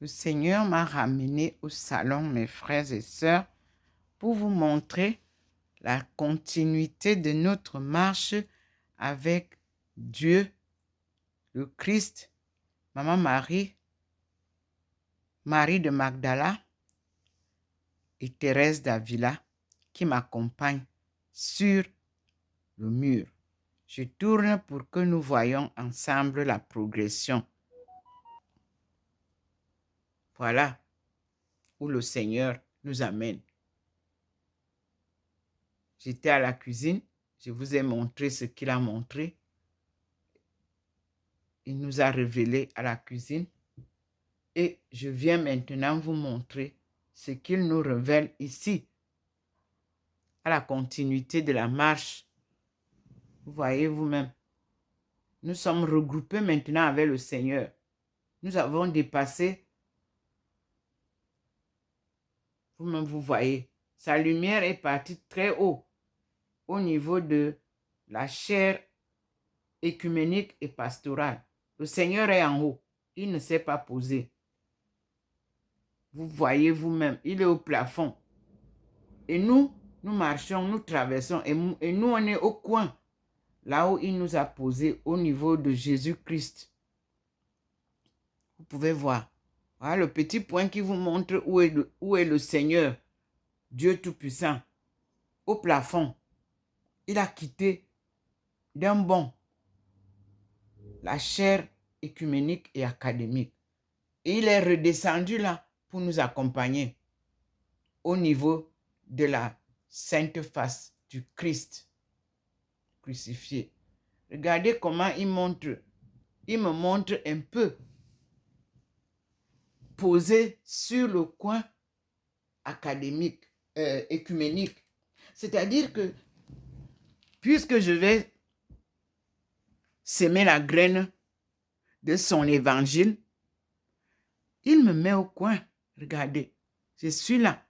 Le Seigneur m'a ramené au salon, mes frères et sœurs, pour vous montrer la continuité de notre marche avec Dieu, le Christ, Maman Marie, Marie de Magdala et Thérèse d'Avila qui m'accompagnent sur le mur. Je tourne pour que nous voyions ensemble la progression. Voilà où le Seigneur nous amène. J'étais à la cuisine, je vous ai montré ce qu'il a montré. Il nous a révélé à la cuisine. Et je viens maintenant vous montrer ce qu'il nous révèle ici, à la continuité de la marche. Vous voyez vous-même, nous sommes regroupés maintenant avec le Seigneur. Nous avons dépassé, vous-même vous voyez, sa lumière est partie très haut, au niveau de la chair écuménique et pastorale. Le Seigneur est en haut, il ne s'est pas posé. Vous voyez vous-même, il est au plafond. Et nous marchons, nous traversons, et nous, on est au coin, là où il nous a posé, au niveau de Jésus-Christ. Vous pouvez voir. Voilà le petit point qui vous montre où est le Seigneur, Dieu Tout-Puissant. Au plafond, il a quitté d'un bond la chair écuménique et académique. Et il est redescendu là pour nous accompagner au niveau de la sainte face du Christ crucifié. Regardez comment il me montre un peu posé sur le coin académique, écuménique. C'est-à-dire que, puisque je vais s'aimer la graine de son évangile, il me met au coin. Regardez, je suis là,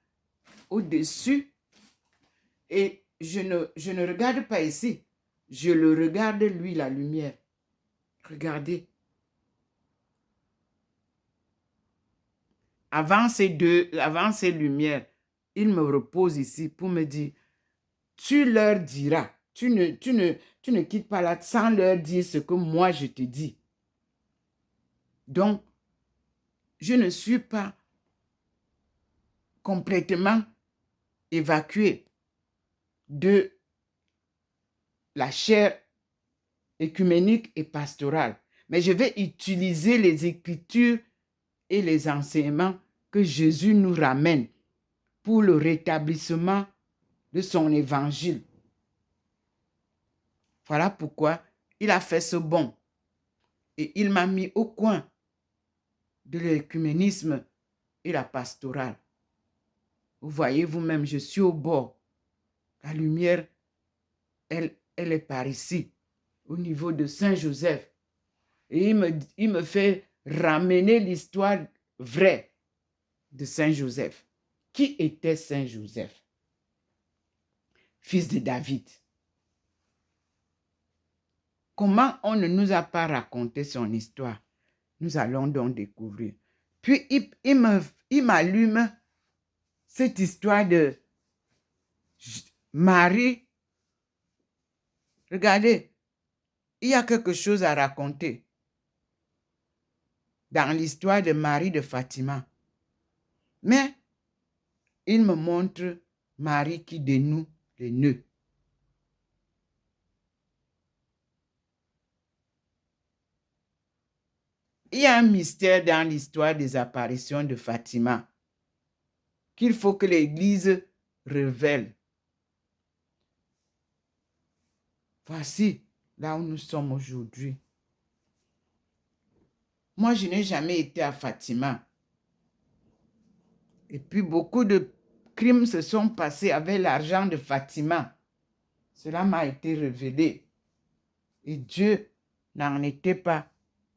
au-dessus, et je ne regarde pas ici. Je le regarde, lui, la lumière. Regardez. Avant ces lumières, il me repose ici pour me dire, tu leur diras, tu ne quittes pas là sans leur dire ce que moi je te dis. Donc, je ne suis pas complètement évacué de la chair écuménique et pastorale, mais je vais utiliser les Écritures et les enseignements que Jésus nous ramène pour le rétablissement de son évangile. Voilà pourquoi il a fait ce bond et il m'a mis au coin de l'écuménisme et la pastorale. Vous voyez vous-même, je suis au bord. La lumière, elle est par ici, au niveau de Saint-Joseph. Et il me fait ramener l'histoire vraie de Saint-Joseph. Qui était Saint-Joseph? Fils de David. Comment on ne nous a pas raconté son histoire? Nous allons donc découvrir. Puis il m'allume cette histoire de Marie. Regardez, il y a quelque chose à raconter dans l'histoire de Marie de Fatima. Mais il me montre Marie qui dénoue les nœuds. Il y a un mystère dans l'histoire des apparitions de Fatima qu'il faut que l'Église révèle. Voici là où nous sommes aujourd'hui. Moi, je n'ai jamais été à Fatima. Et puis, beaucoup de crimes se sont passés avec l'argent de Fatima. Cela m'a été révélé. Et Dieu n'en était pas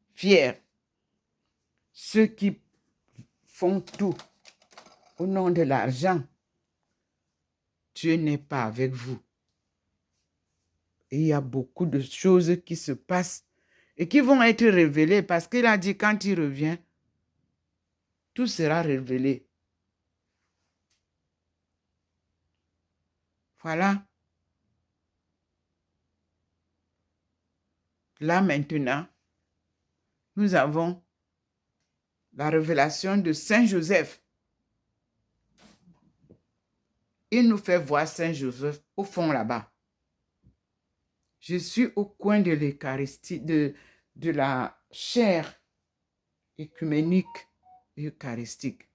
fier. Ceux qui font tout au nom de l'argent, Dieu n'est pas avec vous. Et il y a beaucoup de choses qui se passent et qui vont être révélées parce qu'il a dit quand il revient, tout sera révélé. Voilà. Là maintenant, nous avons la révélation de Saint Joseph. Il nous fait voir Saint Joseph au fond là-bas. Je suis au coin de l'Eucharistie, de la chair écuménique et eucharistique.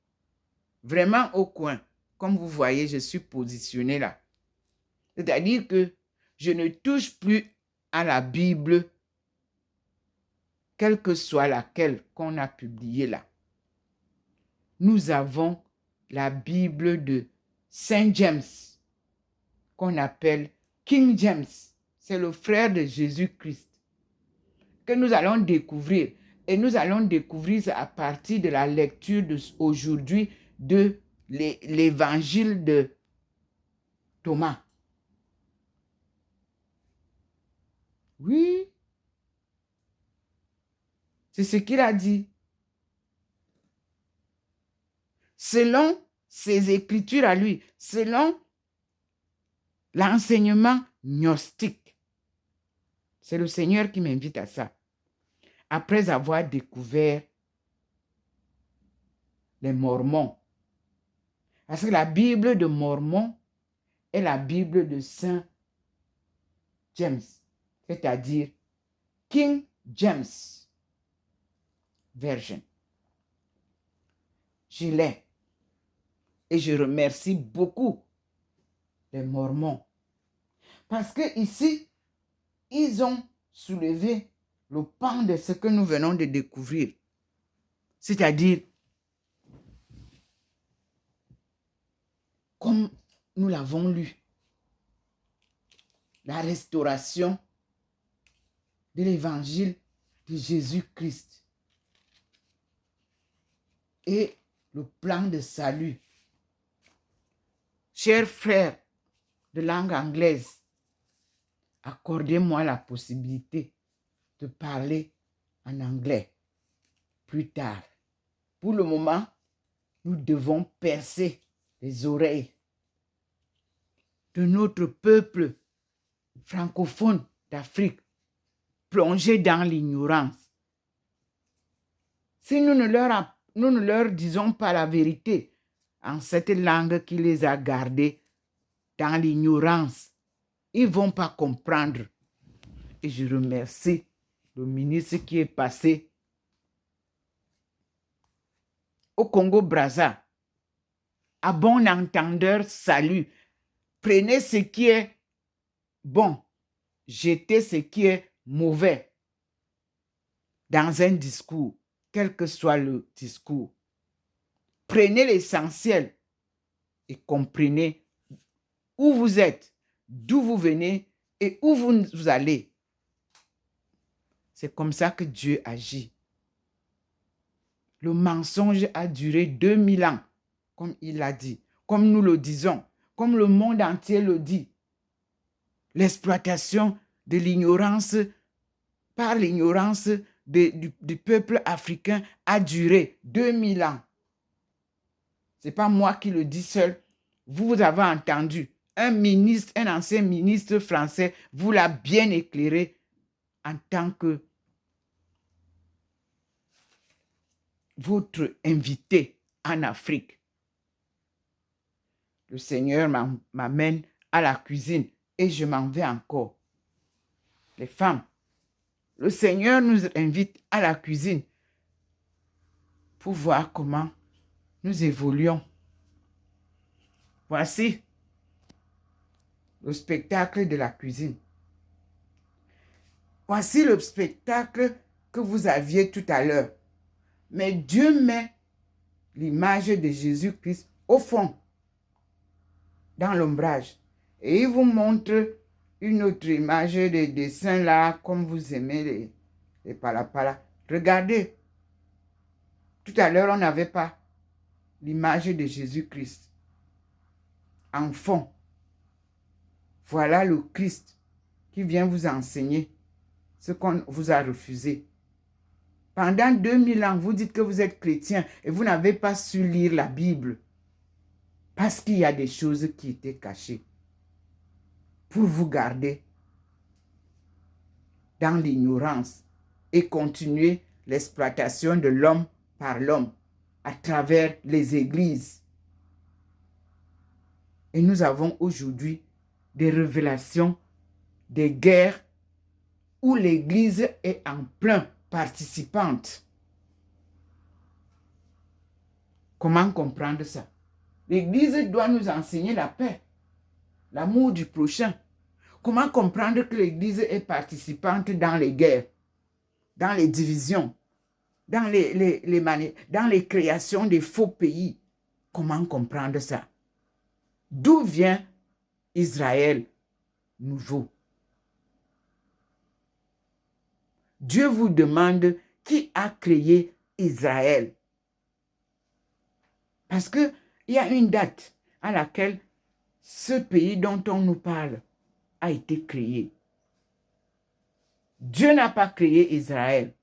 Vraiment au coin. Comme vous voyez, je suis positionné là. C'est-à-dire que je ne touche plus à la Bible, quelle que soit laquelle qu'on a publiée là. Nous avons la Bible de Saint James, qu'on appelle King James. C'est le frère de Jésus-Christ que nous allons découvrir. Et nous allons découvrir à partir de la lecture aujourd'hui de l'évangile de Thomas. Oui, c'est ce qu'il a dit. Selon ses écritures à lui, selon l'enseignement gnostique. C'est le Seigneur qui m'invite à ça. Après avoir découvert les Mormons. Parce que la Bible de Mormon est la Bible de Saint James, c'est-à-dire King James Version. Je l'ai. Et je remercie beaucoup les Mormons. Parce que ici, ils ont soulevé le pan de ce que nous venons de découvrir. C'est-à-dire, comme nous l'avons lu, la restauration de l'évangile de Jésus-Christ et le plan de salut. Chers frères de langue anglaise, accordez-moi la possibilité de parler en anglais plus tard. Pour le moment, nous devons percer les oreilles de notre peuple francophone d'Afrique, plongé dans l'ignorance. Si nous ne leur disons pas la vérité en cette langue qui les a gardés dans l'ignorance, ils ne vont pas comprendre. Et je remercie le ministre qui est passé au Congo-Brazza. À bon entendeur, salut. Prenez ce qui est bon, jetez ce qui est mauvais dans un discours, quel que soit le discours. Prenez l'essentiel et comprenez où vous êtes, d'où vous venez et où vous allez. C'est comme ça que Dieu agit. Le mensonge a duré 2000 ans, comme il l'a dit, comme nous le disons, comme le monde entier le dit. L'exploitation de l'ignorance par l'ignorance du peuple africain a duré 2000 ans. Ce n'est pas moi qui le dis seul. Vous avez entendu. Un ministre, un ancien ministre français vous l'a bien éclairé en tant que votre invité en Afrique. Le Seigneur m'amène à la cuisine et je m'en vais encore. Les femmes, le Seigneur nous invite à la cuisine pour voir comment nous évoluons. Voici le spectacle de la cuisine. Voici le spectacle que vous aviez tout à l'heure. Mais Dieu met l'image de Jésus-Christ au fond, dans l'ombrage. Et il vous montre une autre image de dessin là, comme vous aimez les palapala. Regardez. Tout à l'heure, on n'avait pas l'image de Jésus-Christ. En fond, voilà le Christ qui vient vous enseigner ce qu'on vous a refusé. Pendant 2000 ans, vous dites que vous êtes chrétien et vous n'avez pas su lire la Bible. Parce qu'il y a des choses qui étaient cachées pour vous garder dans l'ignorance et continuer l'exploitation de l'homme par l'homme à travers les églises. Et nous avons aujourd'hui des révélations, des guerres où l'église est en plein participante. Comment comprendre ça? L'église doit nous enseigner la paix, l'amour du prochain. Comment comprendre que l'église est participante dans les guerres, dans les divisions, dans les créations des faux pays? Comment comprendre ça? D'où vient Israël nouveau? Dieu vous demande qui a créé Israël. Parce qu'il y a une date à laquelle ce pays dont on nous parle a été créé. Dieu n'a pas créé Israël.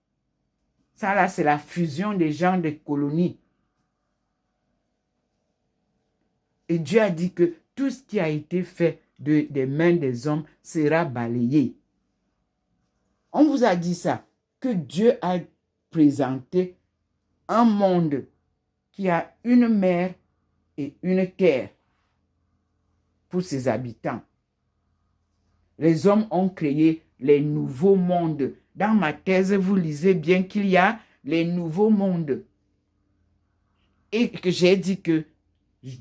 Ça là, c'est la fusion des gens des colonies. Et Dieu a dit que tout ce qui a été fait des mains des hommes sera balayé. On vous a dit ça, que Dieu a présenté un monde qui a une mer et une terre pour ses habitants. Les hommes ont créé les nouveaux mondes. Dans ma thèse, vous lisez bien qu'il y a les nouveaux mondes. Et que j'ai dit que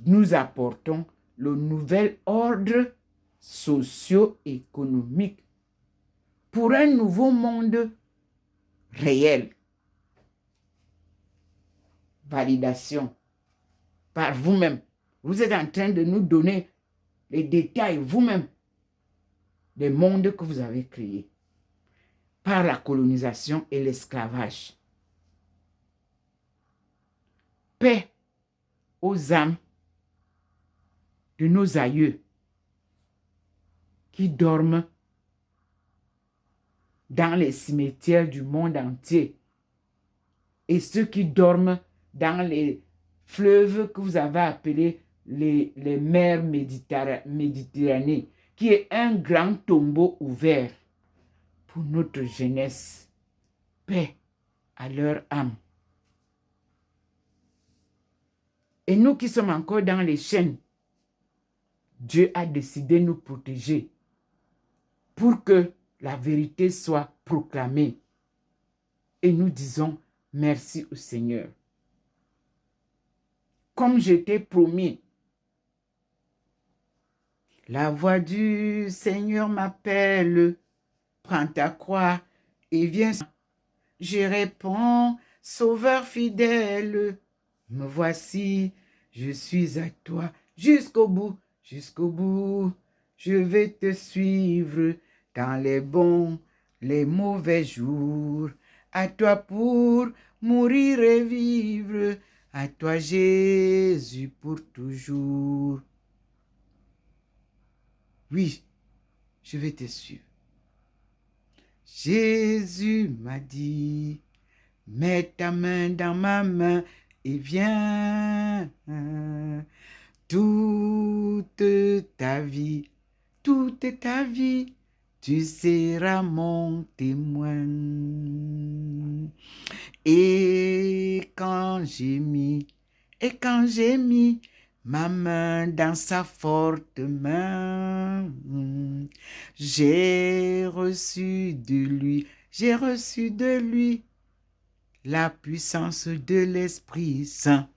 nous apportons le nouvel ordre socio-économique pour un nouveau monde réel. Validation par vous-même. Vous êtes en train de nous donner les détails vous-même des mondes que vous avez créés par la colonisation et l'esclavage. Paix aux âmes de nos aïeux qui dorment dans les cimetières du monde entier et ceux qui dorment dans les fleuves que vous avez appelés les mers Méditerranée, qui est un grand tombeau ouvert pour notre jeunesse. Paix à leur âme. Et nous qui sommes encore dans les chaînes, Dieu a décidé de nous protéger pour que la vérité soit proclamée. Et nous disons merci au Seigneur. Comme je t'ai promis, la voix du Seigneur m'appelle, prends ta croix et viens. Je réponds, Sauveur fidèle, me voici, je suis à toi jusqu'au bout, jusqu'au bout. Je vais te suivre dans les bons, les mauvais jours. À toi pour mourir et vivre, à toi Jésus pour toujours. Oui, je vais te suivre. Jésus m'a dit, mets ta main dans ma main et viens. Toute ta vie, tu seras mon témoin. Et quand j'ai mis ma main dans sa forte main, j'ai reçu de lui la puissance de l'Esprit Saint.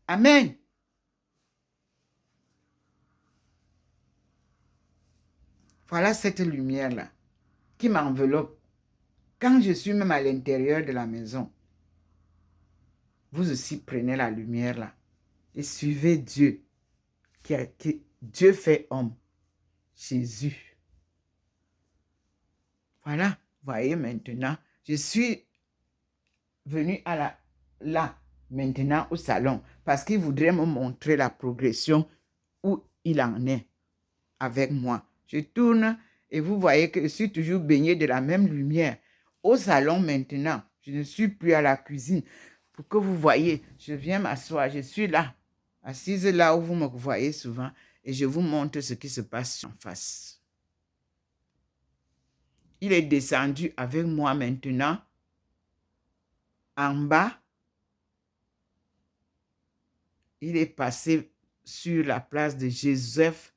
Amen. Voilà cette lumière-là qui m'enveloppe quand je suis même à l'intérieur de la maison. Vous aussi prenez la lumière-là et suivez Dieu, Dieu fait homme, Jésus. Voilà, voyez maintenant, je suis venu là, maintenant au salon, parce qu'il voudrait me montrer la progression où il en est avec moi. Je tourne et vous voyez que je suis toujours baigné de la même lumière. Au salon maintenant, Je ne suis plus à la cuisine. Pour que vous voyez, je viens m'asseoir. Je suis là, assise là où vous me voyez souvent. Et je vous montre ce qui se passe en face. Il est descendu avec moi maintenant en bas. Il est passé sur la place de Joseph,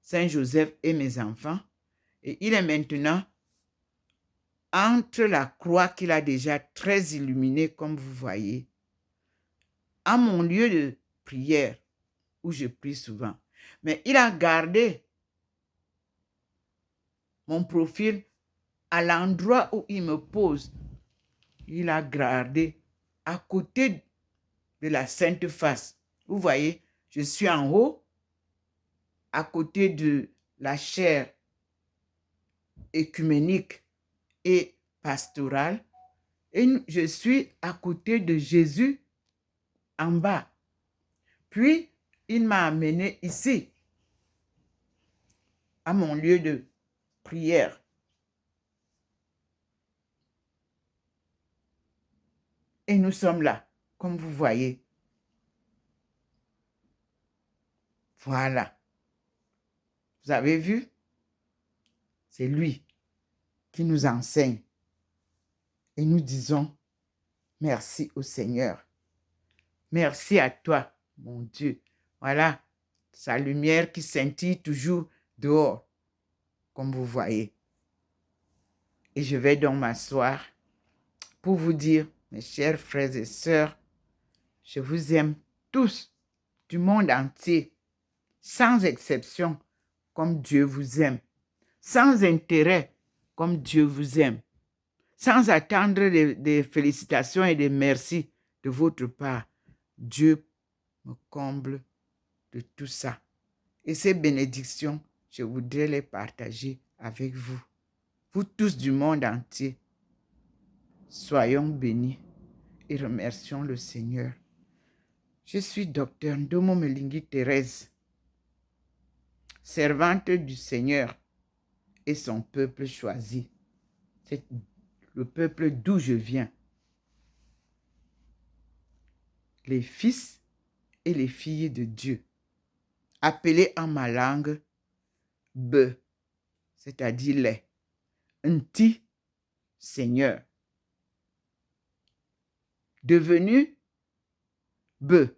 Saint-Joseph et mes enfants. Et il est maintenant entre la croix qu'il a déjà très illuminée, comme vous voyez, à mon lieu de prière, où je prie souvent. Mais il a gardé mon profil à l'endroit où il me pose. Il a gardé à côté de la Sainte Face. Vous voyez, je suis en haut, à côté de la chaire écuménique et pastorale, et je suis à côté de Jésus en bas. Puis, il m'a amené ici, à mon lieu de prière. Et nous sommes là, comme vous voyez. Voilà. Vous avez vu? C'est lui qui nous enseigne. Et nous disons merci au Seigneur. Merci à toi, mon Dieu. Voilà, sa lumière qui scintille toujours dehors, comme vous voyez. Et je vais donc m'asseoir pour vous dire, mes chers frères et sœurs, je vous aime tous du monde entier, sans exception, comme Dieu vous aime, sans intérêt, comme Dieu vous aime, sans attendre des félicitations et des merci de votre part. Dieu me comble de tout ça. Et ces bénédictions, je voudrais les partager avec vous. Vous tous du monde entier, soyons bénis et remercions le Seigneur. Je suis Dr Ndomo Melingi Thérèse, servante du Seigneur et son peuple choisi. C'est le peuple d'où je viens. Les fils et les filles de Dieu, appelés en ma langue Be, c'est-à-dire les. Nti, Seigneur. Devenu Be,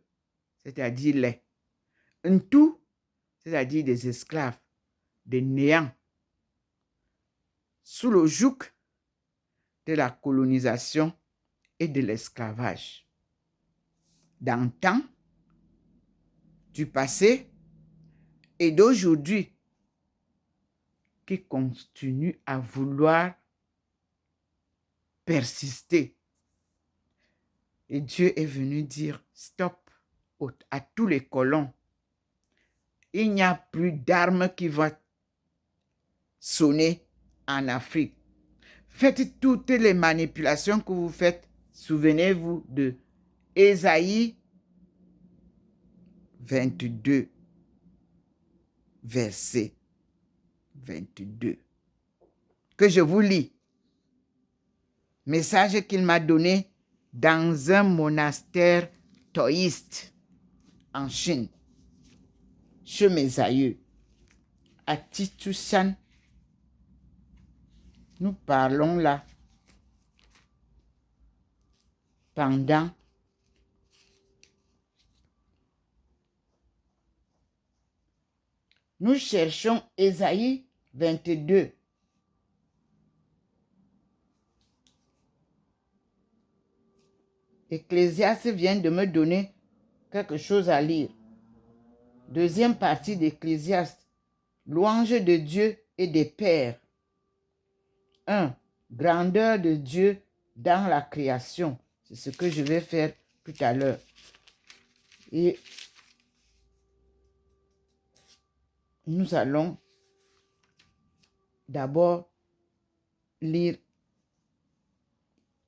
c'est-à-dire les. Ntu, c'est-à-dire des esclaves, des néants, sous le joug de la colonisation et de l'esclavage. D'antan, du passé et d'aujourd'hui, qui continue à vouloir persister. Et Dieu est venu dire stop à tous les colons. Il n'y a plus d'armes qui vont sonner en Afrique. Faites toutes les manipulations que vous faites. Souvenez-vous de Ésaïe 22, verset 22. Que je vous lis. Message qu'il m'a donné dans un monastère taoïste en Chine, chez mes aïeux, à Titushan. Nous parlons là pendant nous cherchons Ésaïe 22. Ecclésiaste vient de me donner quelque chose à lire. Deuxième partie d'Ecclésiaste. Louange de Dieu et des pères. 1. Grandeur de Dieu dans la création. C'est ce que je vais faire tout à l'heure. Et nous allons d'abord lire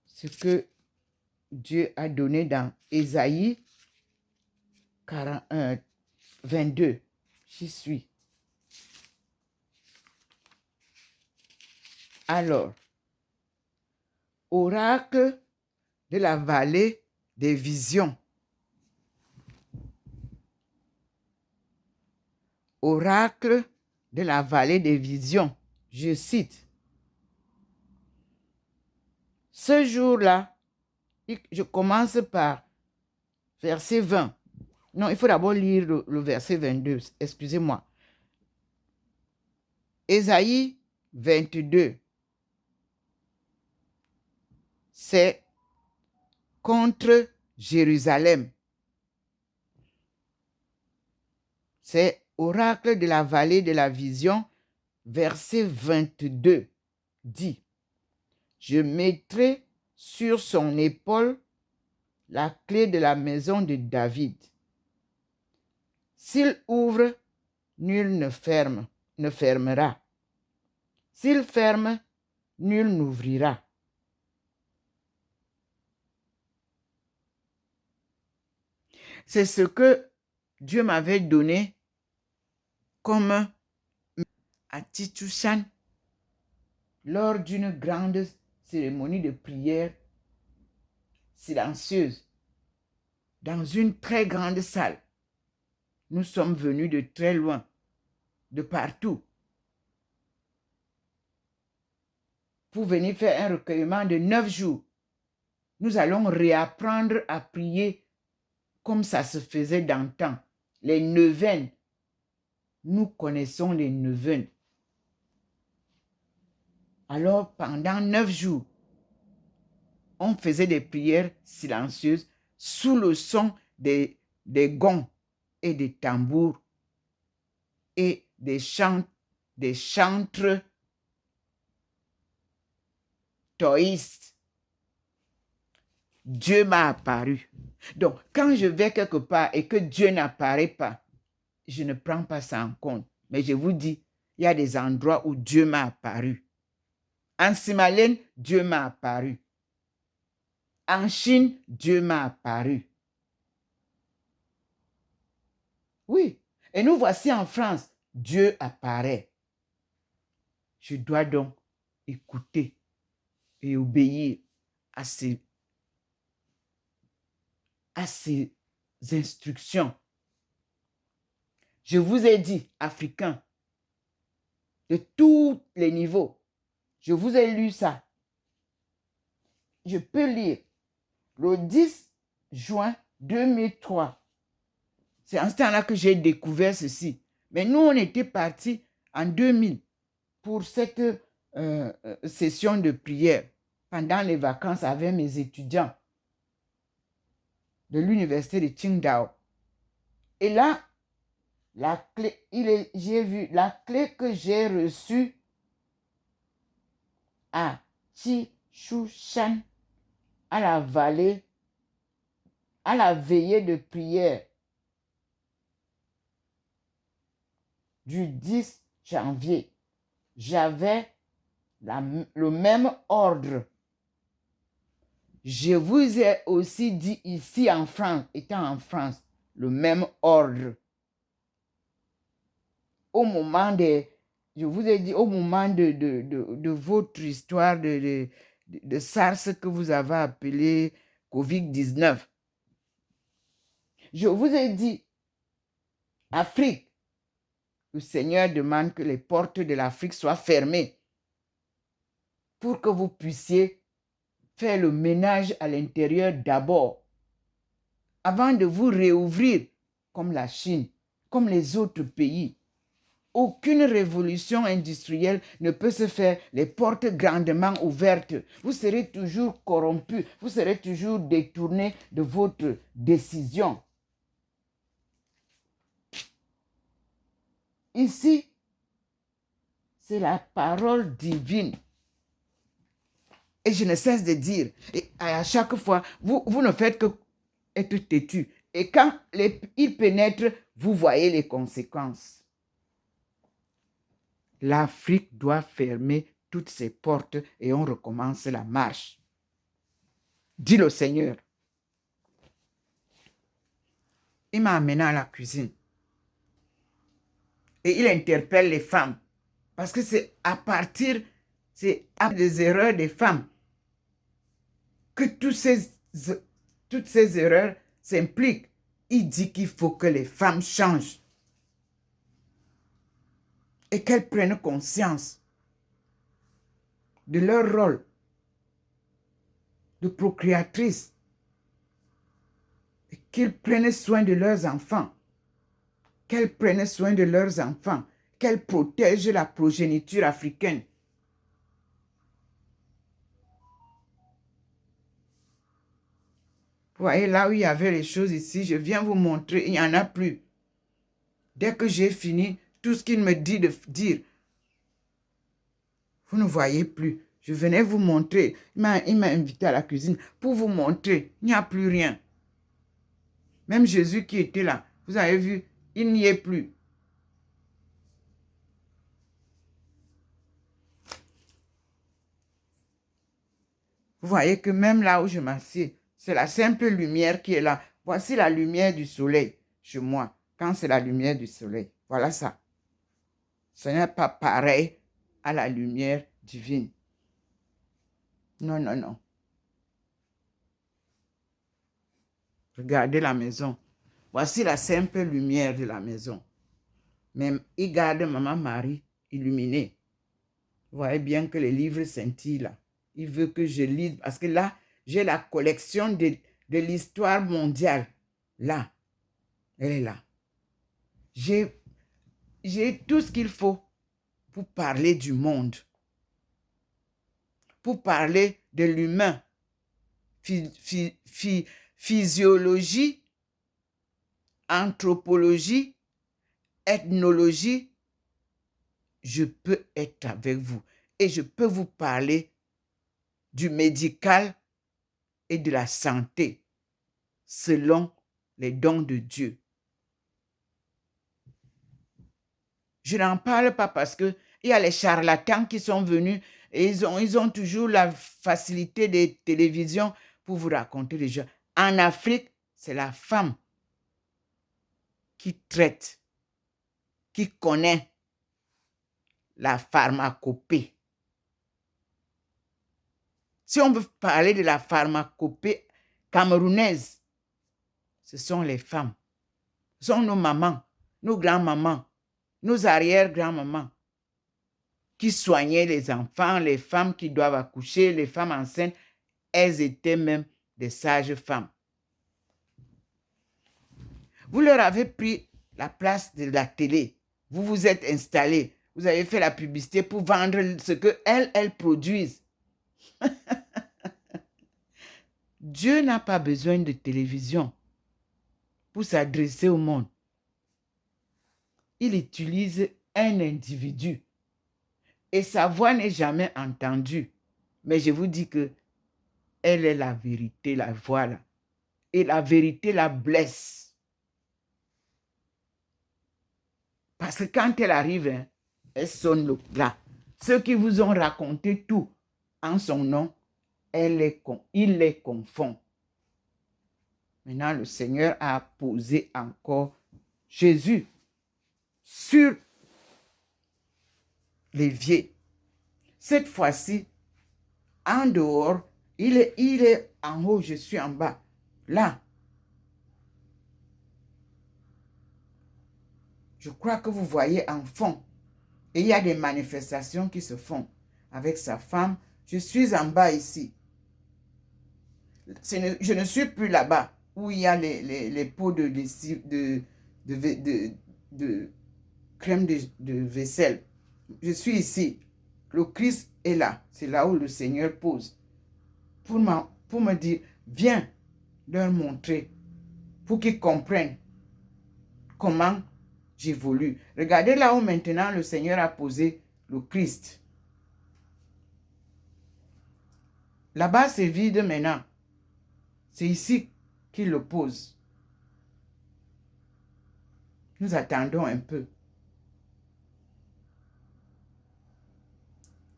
ce que Dieu a donné dans Ésaïe 22. J'y suis. Alors, oracle de la vallée des visions. Oracle de la vallée des visions. Je cite. Ce jour-là, je commence par verset 20. Non, il faut d'abord lire le verset 22. Excusez-moi. Ésaïe 22. C'est contre Jérusalem. C'est oracle de la vallée de la vision, verset 22, dit, je mettrai sur son épaule la clé de la maison de David. S'il ouvre, nul ne fermera. S'il ferme, nul n'ouvrira. C'est ce que Dieu m'avait donné comme à Titushan lors d'une grande cérémonie de prière silencieuse dans une très grande salle. Nous sommes venus de très loin, de partout, pour venir faire un recueillement de 9 jours. Nous allons réapprendre à prier comme ça se faisait d'antan. Les neuvaines, nous connaissons les neuvaines. Alors, pendant 9 jours, on faisait des prières silencieuses sous le son des gonds et des tambours et des chantres taoïstes. Dieu m'a apparu. Donc, quand je vais quelque part et que Dieu n'apparaît pas, je ne prends pas ça en compte. Mais je vous dis, il y a des endroits où Dieu m'a apparu. En Simalène, Dieu m'a apparu. En Chine, Dieu m'a apparu. Oui. Et nous voici en France. Dieu apparaît. Je dois donc écouter et obéir à ses instructions. Je vous ai dit, Africains, de tous les niveaux, je vous ai lu ça. Je peux lire le 10 juin 2003. C'est en ce temps-là que j'ai découvert ceci. Mais nous, on était partis en 2000 pour cette session de prière pendant les vacances avec mes étudiants de l'université de Qingdao. Et là, la clé, j'ai vu la clé que j'ai reçue à Qishushan, à la vallée, à la veillée de prière du 10 janvier. J'avais le même ordre. Je vous ai aussi dit ici en France, étant en France, le même ordre. Au moment je vous ai dit, au moment de votre histoire de SARS que vous avez appelé COVID-19, je vous ai dit, Afrique, le Seigneur demande que les portes de l'Afrique soient fermées pour que vous puissiez faire le ménage à l'intérieur d'abord, avant de vous réouvrir comme la Chine, comme les autres pays. Aucune révolution industrielle ne peut se faire les portes grandement ouvertes. Vous serez toujours corrompu, vous serez toujours détourné de votre décision. Ici, c'est la parole divine. Et je ne cesse de dire, et à chaque fois, vous ne faites que être têtu. Et quand il pénètre, vous voyez les conséquences. L'Afrique doit fermer toutes ses portes et on recommence la marche. Dit le Seigneur. Il m'a amené à la cuisine. Et il interpelle les femmes. Parce que c'est à partir des erreurs des femmes que toutes ces erreurs s'impliquent. Il dit qu'il faut que les femmes changent et qu'elles prennent conscience de leur rôle de procréatrice et qu'elles prennent soin de leurs enfants, qu'elles prennent soin de leurs enfants, qu'elles protègent la progéniture africaine. Vous voyez, là où il y avait les choses ici, je viens vous montrer, il n'y en a plus. Dès que j'ai fini, tout ce qu'il me dit de dire, vous ne voyez plus. Je venais vous montrer. Il m'a invité à la cuisine pour vous montrer. Il n'y a plus rien. Même Jésus qui était là, vous avez vu, il n'y est plus. Vous voyez que même là où je m'assieds, c'est la simple lumière qui est là. Voici la lumière du soleil chez moi, quand c'est la lumière du soleil. Voilà ça. Ce n'est pas pareil à la lumière divine. Non, non, non. Regardez la maison. Voici la simple lumière de la maison. Mais il garde Maman Marie illuminée. Vous voyez bien que les livres scintillent là. Il veut que je lise, parce que là, j'ai la collection de l'histoire mondiale. Là, elle est là. J'ai tout ce qu'il faut pour parler du monde, pour parler de l'humain, physiologie, anthropologie, ethnologie. Je peux être avec vous et je peux vous parler du médical et de la santé selon les dons de Dieu. Je n'en parle pas parce qu'il y a les charlatans qui sont venus et ils ont toujours la facilité des télévisions pour vous raconter les gens. En Afrique, c'est la femme qui traite, qui connaît la pharmacopée. Si on veut parler de la pharmacopée camerounaise, ce sont les femmes. Ce sont nos mamans, nos grands-mamans, nos arrière-grands-mamans qui soignaient les enfants, les femmes qui doivent accoucher, les femmes enceintes. Elles étaient même des sages-femmes. Vous leur avez pris la place de la télé. Vous vous êtes installés. Vous avez fait la publicité pour vendre ce qu'elles produisent. Dieu n'a pas besoin de télévision pour s'adresser au monde. Il utilise un individu et sa voix n'est jamais entendue. Mais je vous dis que elle est la vérité, la voix là. Et la vérité la blesse. Parce que quand elle arrive, hein, elle sonne là. Ceux qui vous ont raconté tout en son nom, il les confond. Maintenant, le Seigneur a posé encore Jésus sur l'évier. Cette fois-ci, en dehors, il est en haut, je suis en bas. Là. Je crois que vous voyez en fond. Et il y a des manifestations qui se font avec sa femme. Je suis en bas ici. Je ne suis plus là-bas où il y a les pots de crème de vaisselle. Je suis ici. Le Christ est là. C'est là où le Seigneur pose. Pour me dire, viens leur montrer. Pour qu'ils comprennent comment j'évolue. Regardez là où maintenant le Seigneur a posé le Christ. Là-bas, c'est vide maintenant. C'est ici qu'il le pose. Nous attendons un peu.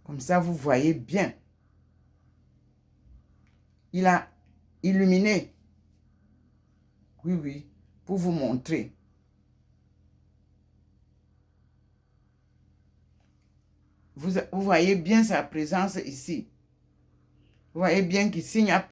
Comme ça, vous voyez bien. Il a illuminé. Oui, oui, pour vous montrer. Vous voyez bien sa présence ici. Vous voyez bien qu'ici, il n'y a